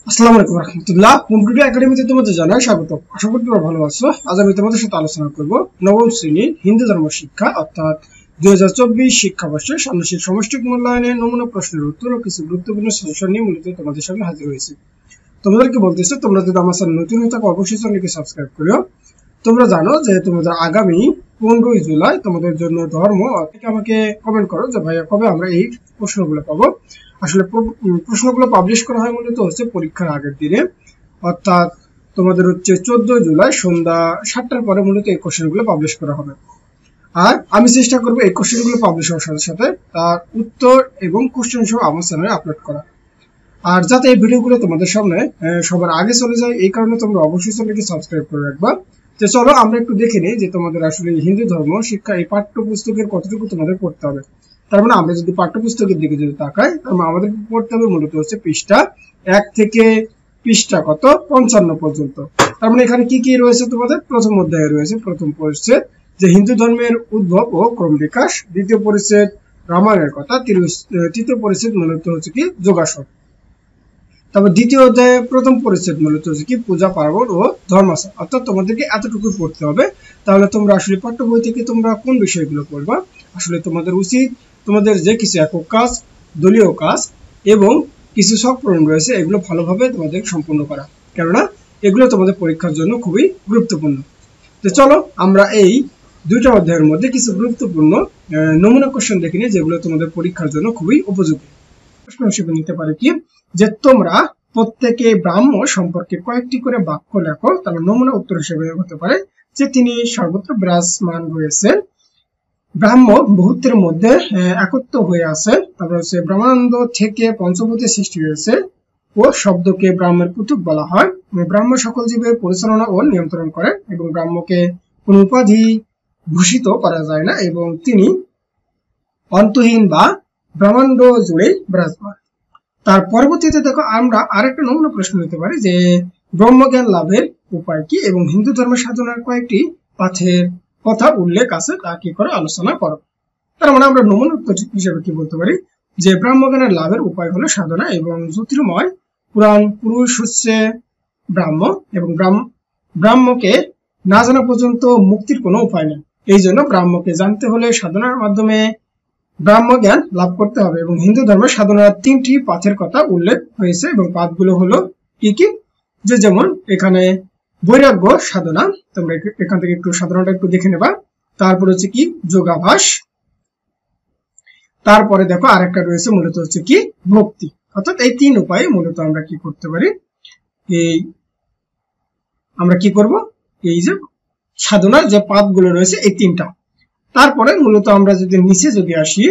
আসসালামু আলাইকুম রাহমাতুল্লাহ। কম্পিউটার একাডেমিতে তোমাদের জানাই স্বাগত। আশা করি তোমরা ভালো আছো। আজ আমি তোমাদের সাথে আলোচনা করব নবম শ্রেণীর হিন্দু ধর্ম শিক্ষা অর্থাৎ 2024 শিক্ষাবর্ষের ষান্মাসিক সমষ্টিক মূল্যায়নের নমুনা প্রশ্নের উত্তর ও কিছু গুরুত্বপূর্ণ সাজেশন নিয়ে মূলত তোমাদের সামনে হাজির হয়েছে। তোমাদেরকে বলতেছে, তোমরা যদি আমার চ্যানেল নতুন হয়ে থাকো অবশ্যই চ্যানেলকে সাবস্ক্রাইব করো। তোমরা জানো যে তোমাদের আগামী 15 জুলাই তোমাদের জন্য ধর্ম আমাকে কমেন্ট করো যে ভাইয়া কবে আমরা এই প্রশ্নগুলো পাবো। আসলে প্রশ্নগুলো পাবলিশ করা হয় মূলত হচ্ছে পরীক্ষার আগের দিনে, অর্থাৎ তোমাদের হচ্ছে 14 জুলাই সন্ধ্যা 7টার পরে মূলত এই কোশ্চেনগুলো পাবলিশ করা হবে। আর আমি চেষ্টা করবো এই কোশ্চেনগুলো পাবলিশ হওয়ার সাথে সাথে তার উত্তর এবং কোশ্চেন সহ আমার চ্যানেলে আপলোড করা। আর যাতে এই ভিডিওগুলো তোমাদের সামনে সবার আগে চলে যায়, এই কারণে তোমরা অবশ্যই চ্যানেলকে সাবস্ক্রাইব করে রাখবা। তো চলো আমরা একটু দেখে নিই যে তোমাদের আসলে হিন্দু ধর্ম শিক্ষা এই পাঠ্যপুস্তকের কতটুকু তোমাদের পড়তে হবে। তার মানে আমরা যদি পাঠ্যপুস্তকের দিকে যদি তাকাই, তাহলে আমাদের পড়তে হবে মূলত হচ্ছে পৃষ্ঠা 1 থেকে পৃষ্ঠা কত 55 পর্যন্ত। তার মানে এখানে কি কি রয়েছে, তোমাদের প্রথম অধ্যায়ে রয়েছে প্রথম পরিচ্ছেদ যে হিন্দু ধর্মের উদ্ভব ও ক্রম বিকাশ, দ্বিতীয় পরিচ্ছেদ রামায়ণের কথা, তৃতীয় পরিচ্ছেদ মূলত হচ্ছে কি যোগাসন। তারপর দ্বিতীয় অধ্যায়ে প্রথম পরিচ্ছেদ মূলত হচ্ছে কি পূজা পার্বণ ও ধর্মাচার। অর্থাৎ তোমাদেরকে এতটুকু পড়তে হবে। তাহলে তোমরা আসলে পাঠ্য বই থেকে তোমরা কোন বিষয়গুলো পড়বা, আসলে তোমাদের উচিত তোমাদের যে কিছু একক কাজ, দলীয় কাজ এবং কিছু শখ পূরণ রয়েছে এগুলো ভালোভাবে তোমাদের সম্পূর্ণ করা, কেননা এগুলো তোমাদের পরীক্ষার জন্য খুবই গুরুত্বপূর্ণ। তো চলো আমরা এই দুইটা অধ্যায়ের মধ্যে কিছু গুরুত্বপূর্ণ নমুনা কোশ্চেন দেখে নিই যেগুলো তোমাদের পরীক্ষার জন্য খুবই উপযোগী। প্রশ্ন হিসেবে নিতে পারে কি যে তোমরা প্রত্যেকে ব্রাহ্ম সম্পর্কে কয়েকটি করে বাক্য লেখো। তাহলে নমুনা উত্তর হিসেবে হতে পারে যে তিনি সর্বত্র বিরাজমান রয়েছেন, ব্রাহ্ম বহুত্বের মধ্যে একত্ব হয়ে আছে, তারপর হচ্ছে ব্রহ্মানন্দ থেকে পঞ্চভূতের সৃষ্টি হয়েছে ও শব্দকে ব্রাহ্মের পুতুক বলা হয়, ব্রাহ্ম সকল জীবের পরিচালনা ও নিয়ন্ত্রণ করে এবং ব্রাহ্মকে কোন উপাধি ভূষিত করা যায় না এবং তিনি অন্তহীন বা ব্রহ্মাণ্ড জুড়ে বিরাজমান। তার পরবর্তীতে দেখো আমরা আরেকটা নমুনা প্রশ্ন নিতে পারি যে ব্রহ্মজ্ঞান লাভের উপায় কি এবং হিন্দু ধর্ম সাধনার কয়েকটি পাথের কথা উল্লেখ আছে তা কি করে আলোচনা করো। তার মানে আমরা নমুনা উত্তর হিসেবে কি বলতে পারি যে ব্রহ্মজ্ঞানের লাভের উপায় হলো সাধনা এবং জ্যোতির্ময় পুরাণ পুরুষ হচ্ছে ব্রাহ্ম এবং ব্রাহ্মকে না জানা পর্যন্ত মুক্তির কোনো উপায় নেই। এই জন্য ব্রাহ্মকে জানতে হলে সাধনার মাধ্যমে ব্রহ্মজ্ঞান লাভ করতে হবে এবং হিন্দু ধর্মের সাধনার 3টি পাথের কথা উল্লেখ হয়েছে এবং পাথগুলো হলো কি কি, যে যেমন এখানে বৈরাগ্য সাধনা, তোমরা এখান থেকে একটু সাধনাটা একটু দেখে নেবা। তারপর হচ্ছে কি যোগাভ্যাস, তারপরে দেখো আরেকটা রয়েছে মূলত হচ্ছে কি ভক্তি। অর্থাৎ এই 3 উপায়ে মূলত আমরা কি করতে পারি, এই আমরা কি করব এই যে সাধনার যে পাথগুলো রয়েছে এই 3টা। তারপরে মূলত আমরা যদি নিচে যদি আসি,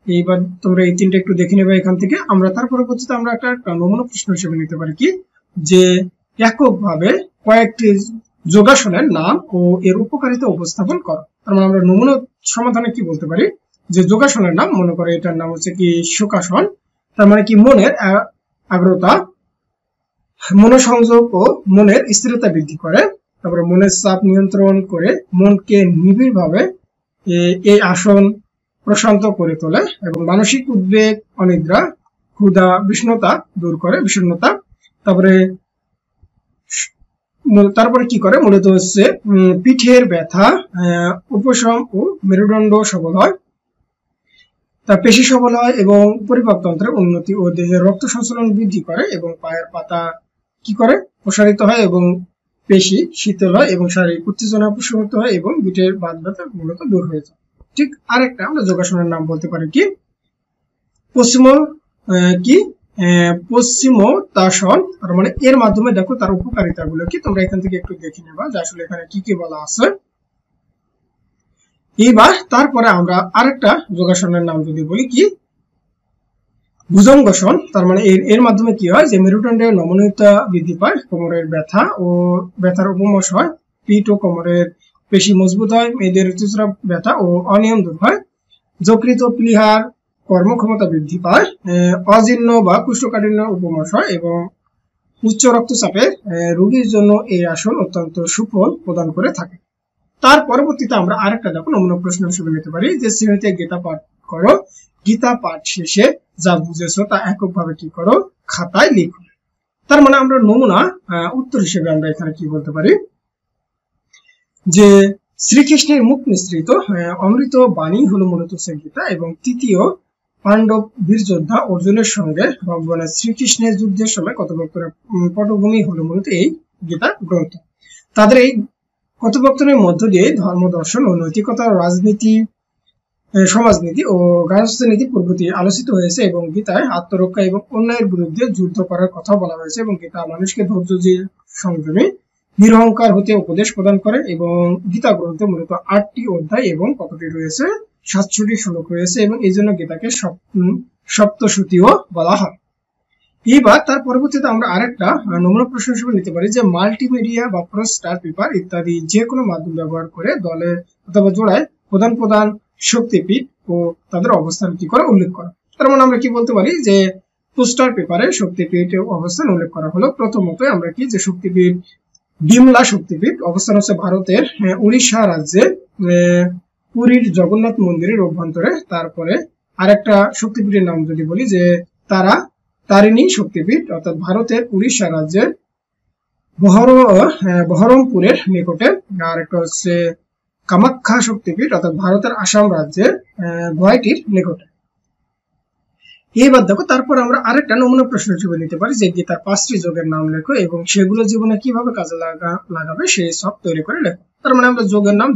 এইবার তোমরা এই 3টা একটু দেখে নেবে এখান থেকে। আমরা তার পরবর্তীতে আমরা একটা নমুনা প্রশ্ন হিসেবে নিতে পারি কি যে এককভাবে কয়েকটি যোগাসনের নাম ও এর উপকারিতা উপস্থাপন করো। তার মানে আমরা নমুনা সমাধানে কি বলতে পারি যে যোগাসনের নাম, মনে করো এটার নাম হচ্ছে কি সুখাসন। তার মানে কি মনের আগ্রতা, মনোসংযোগ ও মনের স্থিরতা বৃদ্ধি করে, তারপরে মনের চাপ নিয়ন্ত্রণ করে মনকে নিবিড়ভাবে এই আসন প্রশান্ত করে তোলে এবং মানসিক উদ্বেগ, অনিদ্রা, ক্ষুধা, বিষণ্ণতা দূর করে, বিষণ্ণতা। তারপরে কি করে মূলত হচ্ছে পিঠের ব্যথা উপশম ও মেরুদণ্ড সবল হয়, তার পেশি সবল হয় এবং পরিপাকতন্ত্রের উন্নতি ও দেহের রক্ত সঞ্চালন বৃদ্ধি করে এবং পায়ের পাতা কি করে প্রসারিত হয় এবং পেশি শীতল হয় এবং শারীরিক উত্তেজনা প্রশমিত হয় এবং পিঠের বাত ব্যথা মূলত দূর হয়ে যায়। ঠিক আরেকটা আমরা যোগাসনের নাম বলতে পারি কি পশ্চিমোত্তাসন। তার মানে এর মাধ্যমে দেখো তার উপকারিতা গুলো কি, তোমরা এখান থেকে একটু দেখে নেবা যে আসলে এখানে কি কি বলা আছে। এইবার তারপরে আমরা আরেকটা যোগাসনের নাম যদি বলি কি ভুজঙ্গাসন। তার মানে এর মাধ্যমে কি হয় যে মেরুদণ্ডের নমনীয়তা বৃদ্ধি পায়, কোমরের ব্যথা ও ব্যথার উপমশ হয়, পিঠ ও কোমরের পেশি মজবুত হয়, মেয়েদের ঋতুস্রাব ব্যথা ও অনিয়ম দূর হয়, যকৃত প্লীহার কর্মক্ষমতা বৃদ্ধি পায়, অজীর্ণ বা কোষ্ঠকাঠিন্য উপমশ হয় এবং উচ্চ রক্তচাপের রোগীর জন্য এই আসন অত্যন্ত সুফল প্রদান করে থাকে। তার পরবর্তীতে আমরা আরেকটা দেখো নমুনা প্রশ্ন হিসেবে নিতে পারি যে শ্রেণীতে গীতা পাঠ করো, গীতা পাঠ শেষে যা বুঝেছো তা এককভাবে কি করো, খাতায় লিখো। তার মানে আমরা নমুনা উত্তর হিসেবে আমরা এখানে কি বলতে পারি যে শ্রীকৃষ্ণের মুখ নিঃসৃত অমৃত বাণী হলো মূলত গীতা, এবং তৃতীয় পাণ্ডব বীর যোদ্ধা অর্জুনের সঙ্গে ভগবান শ্রীকৃষ্ণের যুদ্ধের সময় কথোপকথনের পটভূমি হলো মূলত এই গীতা গ্রন্থ। তাদের এই কথোপকথনের মধ্য দিয়ে ধর্ম, দর্শন ও নৈতিকতা, রাজনীতি, সমাজনীতি ও গার্হস্থ্যনীতি প্রভৃতি আলোচিত হয়েছে, এবং গীতায় আত্মরক্ষা এবং অন্যায়ের বিরুদ্ধে যুদ্ধ করার কথা বলা হয়েছে, এবং গীতা মানুষকে ধৈর্য, সংযমী, নিরহংকার হতে উপদেশ প্রদান করে। এবং গীতা গ্রন্থে মূলত 8টি অধ্যায় এবং কতটি রয়েছে, 700টি শ্লোক রয়েছে, এবং এই জন্য গীতাকে সপ্তশতীও বলা হয়। এবার তার পরবর্তীতে আমরা আরেকটা নমুনা প্রশ্ন হিসেবে নিতে পারি যে মাল্টিমিডিয়া বা পোস্টার, পেপার ইত্যাদি যে কোনো মাধ্যম ব্যবহার করে দলে অথবা জোড়ায় প্রধান শক্তিপীঠ ও তাদের অবস্থান কি করে উল্লেখ করা। তার মানে আমরা কি বলতে পারি যে পোস্টার পেপারে শক্তিপীঠ অবস্থান উল্লেখ করা হলো। প্রথমত আমরা কি যে শক্তিপীঠ, বিমলা শক্তিপীঠ অবস্থান হচ্ছে ভারতের উড়িষ্যা রাজ্যের পুরীর জগন্নাথ মন্দিরের অভ্যন্তরে। তারপরে আরেকটা শক্তিপীঠের নাম যদি বলি যে তারিণী শক্তিপীঠ, অর্থাৎ ভারতের উড়িষ্যা রাজ্যের বহরমপুরের নিকটে। আর একটা হচ্ছে কামাখ্যা শক্তিপীঠ, অর্থাৎ ভারতের আসাম রাজ্যের গুয়াহাটির নিকটে। এবার দেখো, তারপর আমরা আরেকটা নমুনা প্রশ্ন হিসেবে নিতে পারি যে গীতার 5টি যোগের নাম লেখো এবং সেগুলো জীবনে কিভাবে কাজে লাগাবে সেই সব তৈরি করে লেখো। তার মানে আমরা যোগের নাম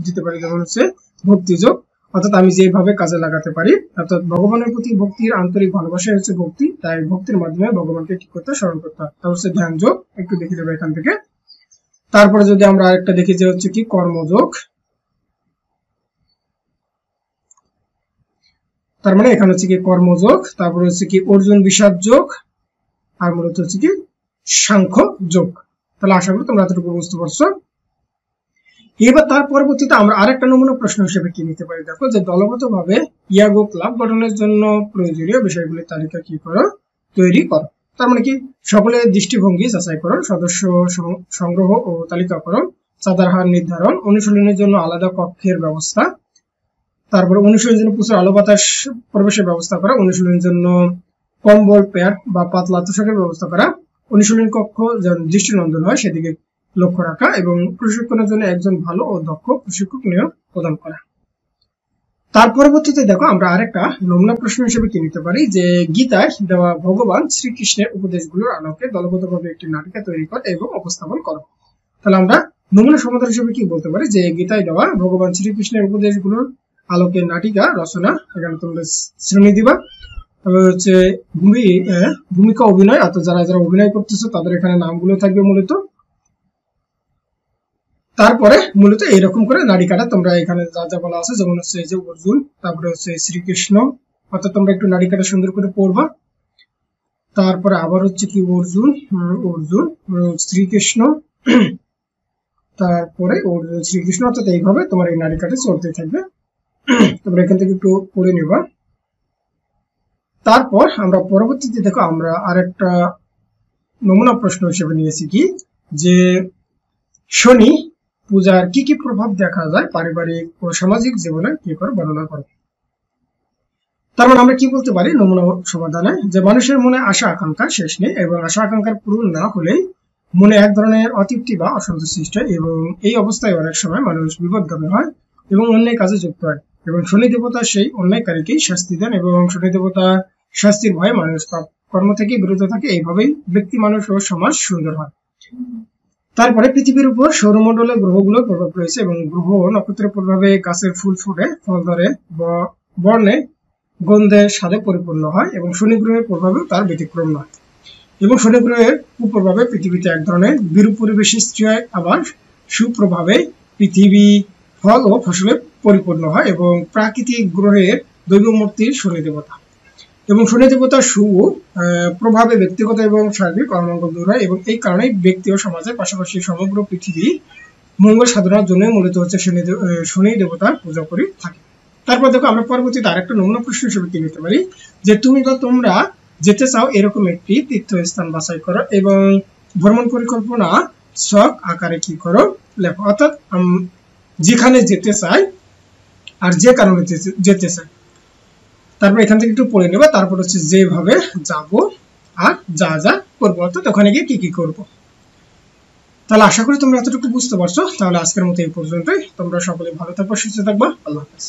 দিতে পারি, যেমন হচ্ছে ভক্তি যোগ, অর্থাৎ আমি যেভাবে কাজে লাগাতে পারি, অর্থাৎ ভগবানের প্রতি ভক্তির আন্তরিক ভালোবাসা হচ্ছে ভক্তি, তাই ভক্তির মাধ্যমে ভগবানকে কি করতে, স্মরণ করতে হয়। তারপর হচ্ছে ধ্যান যোগ, একটু দেখে দেবো এখান থেকে। তারপরে যদি আমরা আরেকটা দেখি যে হচ্ছে কি কর্মযোগ, তার মানে এখানে হচ্ছে কি কর্মযোগ, তারপরে হচ্ছে কি অর্জুন বিষাদ যোগ, আর মূলত হচ্ছে কি সাংখ্য যোগ। তাহলে আশা করি তোমরা এতটুকু বুঝতে পারছো। এবার তার পরবর্তীতে আমরা আরেকটা নমুনা প্রশ্ন হিসেবে কি নিতে পারি, দেখো যে দলগতভাবে ইয়াগো ক্লাব গঠনের জন্য প্রয়োজনীয় বিষয়গুলির তালিকা কি করো, তৈরি করো। তার মানে কি সকলের দৃষ্টিভঙ্গি যাচাই করো, সদস্য সংগ্রহ ও তালিকাকরণ, চাঁদার হার নির্ধারণ, অনুশীলনের জন্য আলাদা কক্ষের ব্যবস্থা, তারপরে অনুশীলনের জন্য প্রচুর আলো বাতাস প্রবেশের ব্যবস্থা করা, অনুশীলনের জন্য কম্বল, প্যাড বা পাতলা তোষকের ব্যবস্থা করা, অনুশীলন কক্ষ যেন দৃষ্টিনন্দন হয় সেদিকে লক্ষ্য রাখা, এবং প্রশিক্ষণের জন্য একজন ভালো ও দক্ষ প্রশিক্ষক নিয়োগ প্রদান করা। তার পরবর্তীতে দেখো আমরা আরেকটা নমুনা প্রশ্ন হিসেবে কি নিতে পারি যে গীতায় দেওয়া ভগবান শ্রীকৃষ্ণের উপদেশগুলোর আলোকে দলগতভাবে একটি নাটিকা তৈরি করে এবং উপস্থাপন করো। তাহলে আমরা নমুনা সমাধান হিসেবে কি বলতে পারি যে গীতায় দেওয়া ভগবান শ্রীকৃষ্ণের উপদেশগুলোর আলোকে নাটিকা রচনা, এখানে তোমরা শ্রেণী দিবা। তবে হচ্ছে ভূমিকা অভিনয়, অর্থাৎ যারা যারা অভিনয় করতেছো তাদের এখানে নামগুলো থাকবে মূলত। তারপরে মূলত এইরকম করে নাটিকাটা তোমরা এখানে যা যা বলা আছে, যেমন হচ্ছে এই যে অর্জুন, তারপরে হচ্ছে শ্রীকৃষ্ণ, অর্থাৎ তোমরা একটু নাটিকাটা সুন্দর করে পড়বা। তারপরে আবার হচ্ছে কি অর্জুন শ্রীকৃষ্ণ, তারপরে অর্জুন শ্রীকৃষ্ণ, অর্থাৎ এইভাবে তোমার এই নাটিকাটা চলতে থাকবে। তোমরা এখান থেকে একটু পড়ে নিবা। তারপর আমরা পরবর্তীতে দেখো আমরা আরেকটা নমুনা প্রশ্ন হিসেবে নিয়েছি কি যে শনি পূজার কি কি প্রভাব দেখা যায় পারিবারিক ও সামাজিক জীবনে কি করে বর্ণনা করো। তার মানে আমরা কি বলতে পারি নমুনা সমাধানে যে মানুষের মনে আশা আকাঙ্ক্ষা শেষ নেই, এবং আশা আকাঙ্ক্ষার পূরণ না হলেই মনে এক ধরনের অতৃপ্তি বা অসন্তোষ সৃষ্টি হয়, এবং এই অবস্থায় অনেক সময় মানুষ বিপদগামী হয় এবং অন্যায় কাজে যুক্ত হয়, এবং শনি দেবতা সেই অন্যায়কারীকেই শাস্তি দেন, এবং শনি দেবতা শাস্তির ভয়ে মানুষ কর্ম থেকে বিরত থাকে। এইভাবেই ব্যক্তি, মানুষ ও সমাজ সুন্দর হয়। তারপরে পৃথিবীর উপর সৌরমণ্ডলে গ্রহগুলোর প্রভাব রয়েছে, এবং গ্রহ নক্ষত্রের প্রভাবে গাছের ফুল ফুটে, ফল ধরে, বর্ণে গন্ধে স্বাদে পরিপূর্ণ হয়, এবং শনি গ্রহের প্রভাবে তার ব্যতিক্রম নয়। এবং শনি গ্রহের কুপ্রভাবে পৃথিবীতে এক ধরনের বিরূপ পরিবেশ সৃষ্টি হয়, আবার সুপ্রভাবে পৃথিবী ফল ও ফসলে পরিপূর্ণ হয়, এবং প্রাকৃতিক গ্রহের দৈবমূর্তি শনি দেবতা, এবং শনি দেবতার প্রভাবে ব্যক্তিগত এবং সার্বিক অমঙ্গল দূর হয়, এবং এই কারণে ব্যক্তি ও সমাজের পাশাপাশি সমগ্র পৃথিবী মঙ্গল সাধনার জন্য মূলত হচ্ছে শনি দেবতার পূজা করে থাকে। তারপর দেখো আমরা পরবর্তীতে আরেকটা নমুনা প্রশ্ন হিসেবে কি নিতে পারি যে তুমি বা তোমরা যেতে চাও এরকম একটি তীর্থস্থান বাছাই করো এবং ভ্রমণ পরিকল্পনা ছক আকারে কি করো, লেখো। অর্থাৎ যেখানে যেতে চাই আর যে কারণে যেতে চাই। তারপর এখান থেকে একটু পড়ে নেবা, তারপর হচ্ছে যেভাবে যাব আর যা যা করবো, অর্থাৎ ওখানে গিয়ে কি কি করবো। তাহলে আশা করি তোমরা এতটুকু বুঝতে পারছো। তাহলে আজকের মতো এই পর্যন্তই। তোমরা সকলে ভালো থাকবা, সুস্থ থাকবা। আল্লাহ হাফেজ।